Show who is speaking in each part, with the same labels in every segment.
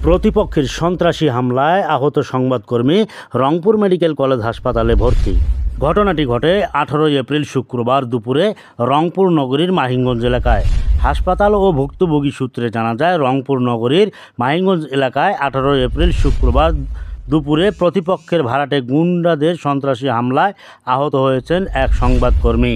Speaker 1: প্রতিপক্ষের সন্ত্রাসী হামলায় আহত সংবাদকর্মী রংপুর মেডিকেল কলেজ হাসপাতালে ভর্তি। ঘটনাটি ঘটে 18 এপ্রিল শুক্রবার দুপুরে রংপুর নগরীর মাহিমগঞ্জ এলাকায়। হাসপাতাল ও ভুক্তভোগী সূত্রে জানা যায়, রংপুর নগরীর মাহিমগঞ্জ এলাকায় 18 এপ্রিল শুক্রবার দুপুরে প্রতিপক্ষের ভাড়াটে গুন্ডাদের সন্ত্রাসী হামলায় আহত হয়েছেন এক সংবাদকর্মী।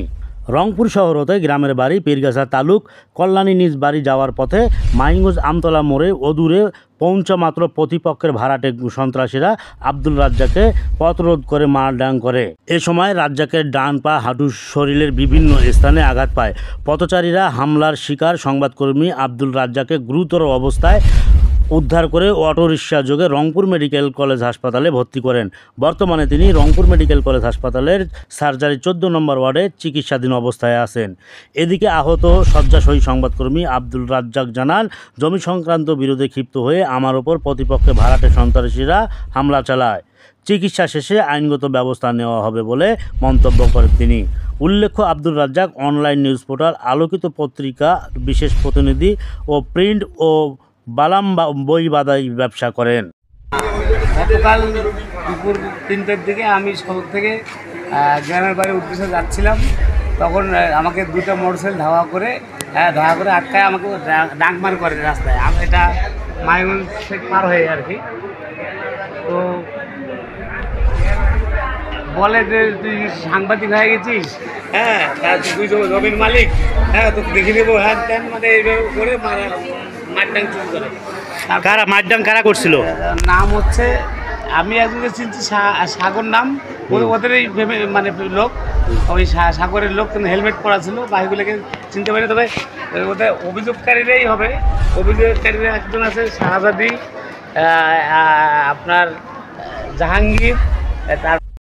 Speaker 1: রংপুর শহর হতে গ্রামের বাড়ি পীরগাছা তালুক কল্যাণী নিজ বাড়ি যাওয়ার পথে মাহিমগঞ্জ আমতলা মোড়ে অদূরে পৌঁছা মাত্র প্রতিপক্ষের ভাড়াটে সন্ত্রাসীরা আব্দুল রাজ্জাককে পথরোধ করে মারডাং করে। এ সময় রাজ্জাকের ডান পা, হাঁটু, শরীরের বিভিন্ন স্থানে আঘাত পায়। পথচারীরা হামলার শিকার সংবাদকর্মী আব্দুল রাজ্জাককে গুরুতর অবস্থায় উদ্ধার করে অটোরিকশা যোগে রংপুর মেডিকেল কলেজ হাসপাতালে ভর্তি করেন। বর্তমানে তিনি রংপুর মেডিকেল কলেজ হাসপাতালের সার্জারি 14 নম্বর ওয়ার্ডে চিকিৎসাধীন অবস্থায় আছেন। এদিকে আহত শয্যাশয়ী সংবাদকর্মী আব্দুল রাজ্জাক জানান, জমি সংক্রান্ত বিরোধে ক্ষিপ্ত হয়ে আমার ওপর প্রতিপক্ষে ভাড়াটে সন্ত্রাসীরা হামলা চালায়। চিকিৎসা শেষে আইনগত ব্যবস্থা নেওয়া হবে বলে মন্তব্য করেন তিনি। উল্লেখ্য, Abdul Razzak online news portal Alokito Patrika বিশেষ প্রতিনিধি ও প্রিন্ট ও বালাম বই বাদাই ব্যবসা করেন।
Speaker 2: গতকাল দুপুর 3টার দিকে আমি শহর থেকে গ্রামের বাড়ির উদ্দেশ্যে যাচ্ছিলাম। তখন আমাকে দুটো মোটরসাইকেল ধাওয়া করে আটকায় আমাকে ডাকমার করে রাস্তায়। এটা মাইমন পার হয়ে আর কি। তো বলে যে তুই সাংবাদিক হয়ে গেছিস, হ্যাঁ তুই জমির মালিক, হ্যাঁ তোকে দেখে নেবো, হ্যাঁ দেন, মানে এইভাবে করে মারডাং চুরি করে।
Speaker 1: কারা মারডাং কারা করছিল?
Speaker 2: নাম হচ্ছে, আমি একজনকে চিনছি সাগর নাম, ওদেরই মানে লোক, ওই সাগরের লোক, কিন্তু হেলমেট পরা ছিল, বাইকগুলোকে চিনতে পারি। তবে ওদের অভিযোগকারীরাই হবে। অভিযোগকারীরা একজন আছে শাহজাদি, আপনার জাহাঙ্গীর, তার